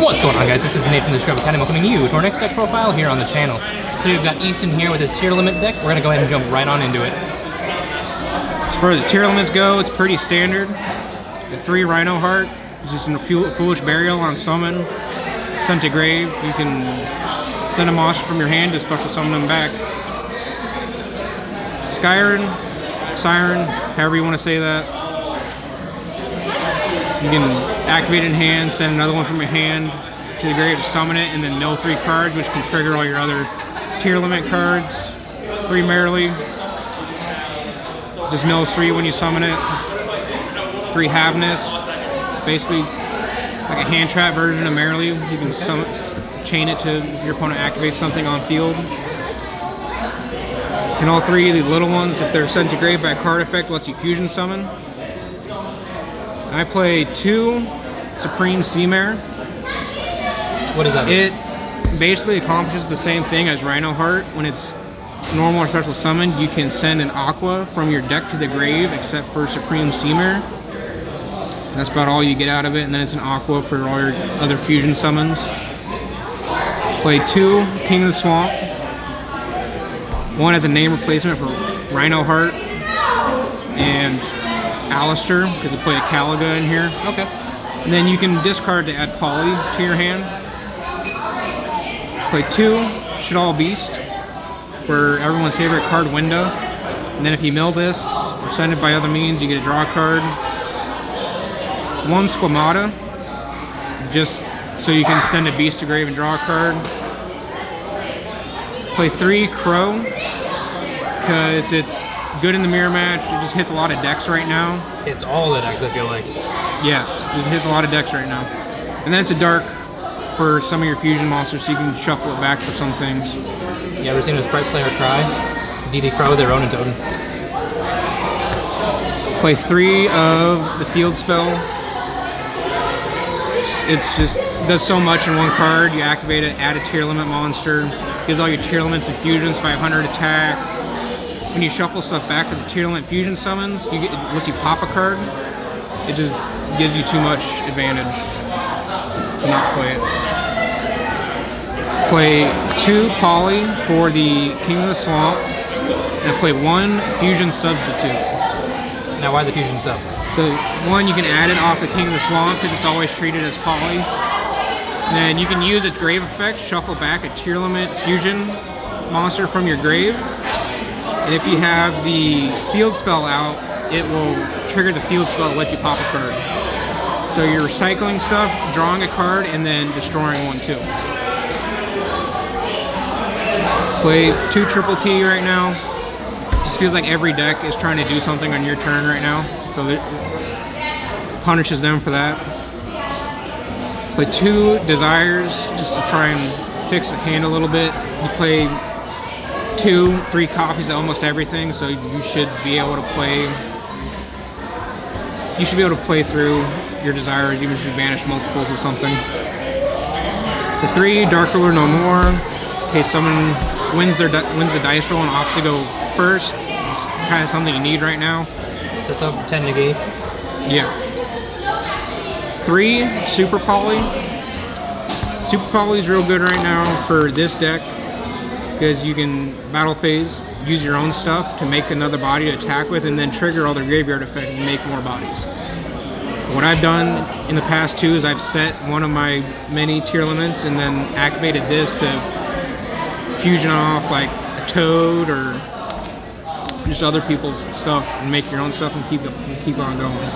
What's going on, guys? This is Nathan the Show Academy, welcoming you to our next deck profile here on the channel. Today we've got Easton here with his Tearlament deck. We're going to go ahead and jump right on into it. As far as the Tearlaments go, it's pretty standard. The 3 Rhino Heart is just a Foolish Burial on summon. Sent to grave, you can send a monster from your hand to special summon them back. Siren, however you want to say that. You can activate it in hand, send another one from your hand to the grave to summon it, and then mill 3 cards, which can trigger all your other Tearlament cards. 3 Merrily. Just mills 3 when you summon it. 3 Haveness. It's basically like a hand trap version of Merrily. You can summon, chain it to your opponent activates something on field. And all 3 of the little ones, if they're sent to grave by a card effect, lets you fusion summon. I play 2 Supreme Seamare. What is that? It basically accomplishes the same thing as Rhino Heart. When it's normal or special summon, you can send an Aqua from your deck to the grave, except for Supreme Seamare. That's about all you get out of it, and then it's an Aqua for all your other fusion summons. Play 2 King of the Swamp. 1 as a name replacement for Rhino Heart and Alistair, because you play a Caliga in here. Okay. And then you can discard to add Poly to your hand. Play 2 Shaddoll Beast for everyone's favorite card, Window. And then if you mill this or send it by other means, you get to draw a card. 1 Squamata, just so you can send a beast to grave and draw a card. Play 3 Crow, because it's good in the mirror match. It just hits a lot of decks right now. It's all the decks, I feel like. Yes, it hits a lot of decks right now. And then it's a dark for some of your fusion monsters, so you can shuffle it back for some things. You ever seen a Sprite player cry? DD Crow, their own and Totem. Play 3 of the field spell. It's just does so much in one card. You activate it, add a Tearlament monster, gives all your Tearlaments and fusions 500 attack. When you shuffle stuff back to the Tearlament fusion summons, it lets you pop a card. It just gives you too much advantage to not play it. Play 2 Poly for the King of the Swamp, and I play 1 Fusion Substitute. Now why the Fusion Sub? So 1, you can add it off the King of the Swamp because it's always treated as Poly. And then you can use its grave effect, shuffle back a Tearlament fusion monster from your grave. And if you have the field spell out, it will trigger the field spell to let you pop a card. So you're recycling stuff, drawing a card, and then destroying one too. Play 2 Triple T right now. Just feels like every deck is trying to do something on your turn right now. So it punishes them for that. Play 2 Desires, just to try and fix the hand a little bit. You play 2, 3 copies of almost everything, so you should be able to play. You should be able to play through your Desires, even if you banish multiples or something. The 3 Dark Ruler No More, in case someone wins the dice roll and opts to go first. It's kind of something you need right now. So it's up 10 negates? Yeah. 3 Super Poly. Super Poly is real good right now for this deck, because you can battle phase, use your own stuff to make another body to attack with, and then trigger all their graveyard effects and make more bodies. What I've done in the past too is I've set one of my many Tearlaments and then activated this to fusion off like a Toad or just other people's stuff and make your own stuff and keep on going.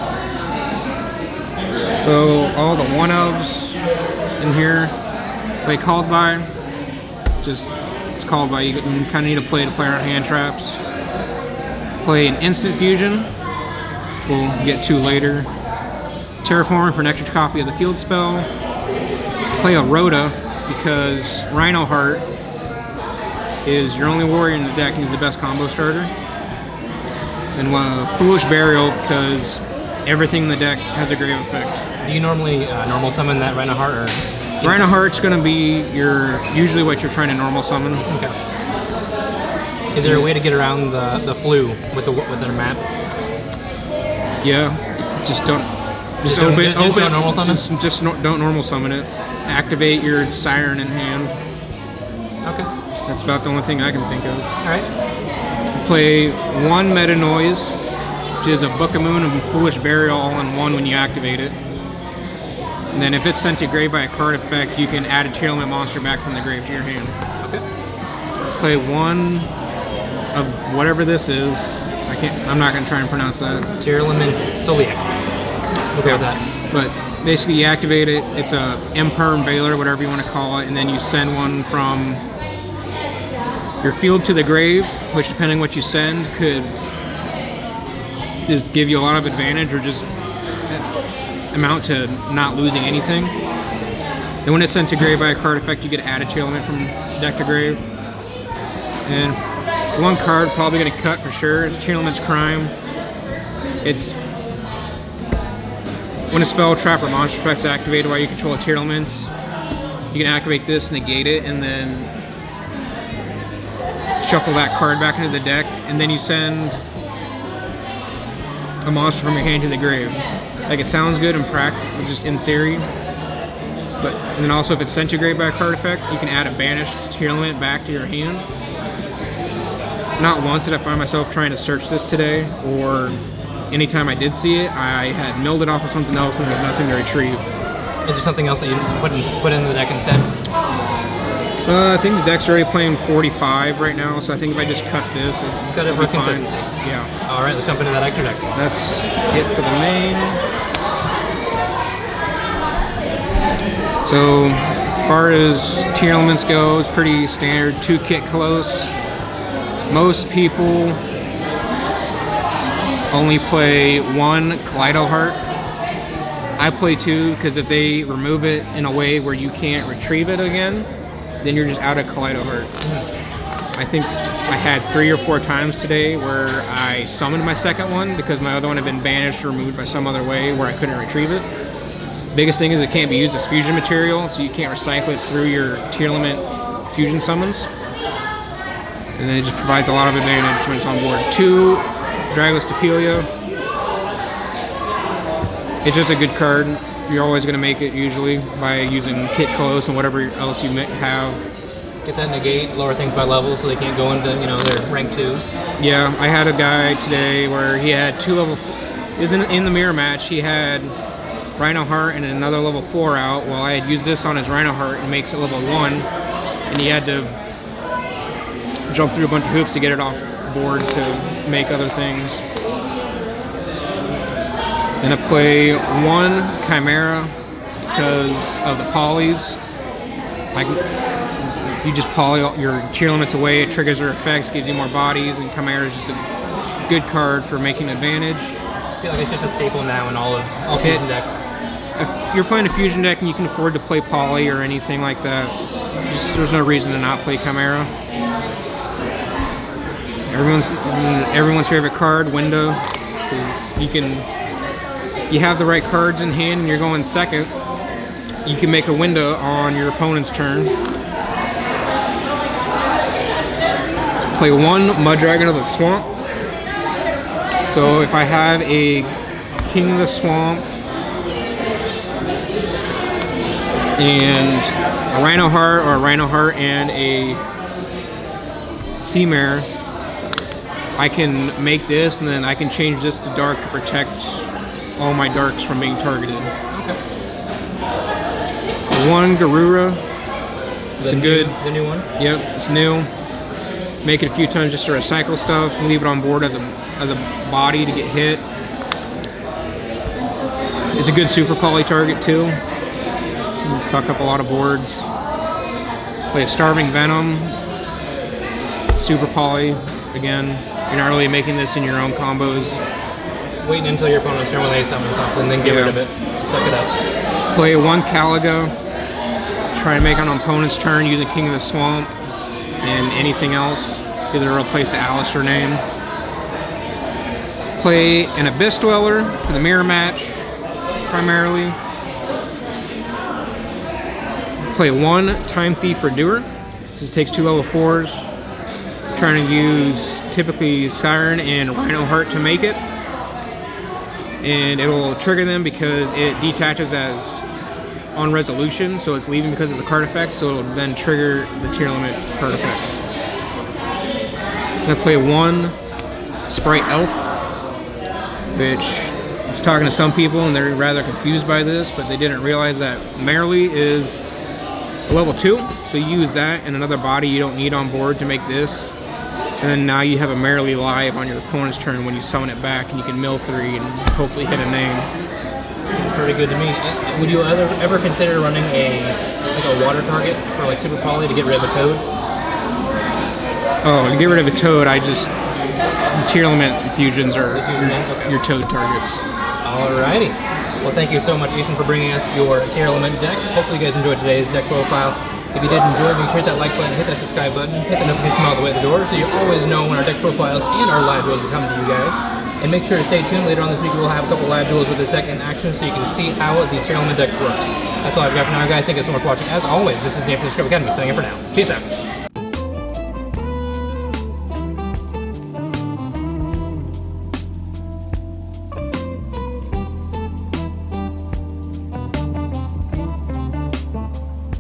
So all the 1-ofs in here, play Called By. It's Called By. You kind of need to play around hand traps. Play an Instant Fusion, which we'll get to later. Terraforming for an extra copy of the field spell. Play a Rhoda, because Rhino Heart is your only warrior in the deck. He's the best combo starter. And Foolish Burial, because everything in the deck has a grave effect. Do you normally normal summon that Rhino Heart, or? Rhino Heart's going to be usually what you're trying to normal summon. Okay. Is there a way to get around the flu with their map? Yeah, just don't. Just don't normal summon. Just don't normal summon it. activate your Siren in hand. Okay. That's about the only thing I can think of. Alright. Play 1 Meta Noise, which is a Book of Moon and Foolish Burial all in one when you activate it. And then if it's sent to grave by a card effect, you can add a Tearlament monster back from the grave to your hand. Okay. Play 1 of whatever this is. I'm not gonna try and pronounce that. Tearlament Soliac. Okay with that. But basically you activate it, it's a Imperm Veiler, whatever you want to call it, and then you send one from your field to the grave, which depending on what you send could just give you a lot of advantage or just amount to not losing anything. Then when it's sent to grave by a card effect, you get to add a Tearlament from deck to grave. And one card probably going to cut for sure is Tearlament's Crime. It's when a spell, trap, or monster effect is activated while you control Tearlaments, you can activate this, negate it, and then shuffle that card back into the deck, and then you send a monster from your hand to the grave. Like, it sounds good in practice, just in theory, but and then also if it's sent to grave by a card effect, you can add a banished Tearlament back to your hand. Not once did I find myself trying to search this today, or anytime I did see it, I had milled it off of something else and there's nothing to retrieve. Is there something else that you put in the deck instead? I think the deck's already playing 45 right now, so I think if I just cut this, Cut it for consistency. Yeah. All right, let's jump into that extra deck. That's it for the main. So, as far as Tearlaments go, it's pretty standard. 2 Kit Close. Most people only play 1 Kaleido Heart. I play 2 because if they remove it in a way where you can't retrieve it again, then you're just out of Kaleido Heart. I think I had 3 or 4 times today where I summoned my second one because my other one had been banished or removed by some other way where I couldn't retrieve it. Biggest thing is it can't be used as fusion material, so you can't recycle it through your Tearlament fusion summons. And then it just provides a lot of advantage when it's on board. 2 Dragos Tapelia. It's just a good card. You're always going to make it usually by using Kit Close and whatever else you have. Get that negate, lower things by level so they can't go into, you know, their rank 2s. Yeah, I had a guy today where he had 2 level... in the mirror match, he had Rhino Heart and another level 4 out. Well, I had used this on his Rhino Heart and makes it level 1. And he had to jump through a bunch of hoops to get it off board to make other things. Then I play 1 Chimera because of the polys. Like, you just poly your Tearlaments away, it triggers their effects, gives you more bodies, and Chimera is just a good card for making advantage. I feel like it's just a staple now in all fusion decks. If you're playing a fusion deck and you can afford to play poly or anything like that, there's no reason to not play Chimera. Everyone's favorite card, Window, because you have the right cards in hand and you're going second. You can make a window on your opponent's turn. Play 1 Muddragon of the Swamp. So if I have a King of the Swamp and a Rhino Heart, or a Rhino Heart and a Sea Mare, I can make this and then I can change this to dark to protect all my darks from being targeted. Okay. 1 Garura. It's The new one? Yep, it's new. Make it a few times just to recycle stuff. Leave it on board as a body to get hit. It's a good super poly target too. You can suck up a lot of boards. Play a Starving Venom. Super poly again. You're not really making this in your own combos. Waiting until your opponent's turn when they summon something, then get rid of it. Suck it up. Play 1 Caligo. Try to make on an opponent's turn using King of the Swamp and anything else. Gives it a real place to Alistair name. Play an Abyss Dweller for the mirror match, primarily. Play 1 Time Thief for Doer. It takes 2 level 4s. Trying to use typically Siren and Rhino Heart to make it. And it will trigger them because it detaches as on resolution, so it's leaving because of the card effect, so it'll then trigger the Tearlament card effects. I'm gonna play one Sprite Elf, which I was talking to some people and they're rather confused by this, but they didn't realize that Merrily is a level 2, so you use that and another body you don't need on board to make this. And then now you have a Merrily live on your opponent's turn when you summon it back, and you can mill 3 and hopefully hit a name. Seems pretty good to me. Would you ever consider running a water target for like Super Poly to get rid of a Toad? Oh, to get rid of a Toad, the Tearlament infusions are your Toad targets. Alrighty. Well, thank you so much, Easton, for bringing us your Tearlament deck. Hopefully you guys enjoyed today's deck profile. If you did enjoy, make sure to hit that like button, hit that subscribe button, hit the notification bell all the way at the door so you always know when our deck profiles and our live duels are coming to you guys. And make sure to stay tuned. Later on this week, we'll have a couple live duels with this deck in action so you can see how the Tearlament deck works. That's all I've got for now, guys. Thank you so much for watching. As always, this is Jammy from the Musicom Academy, signing in for now. Peace out.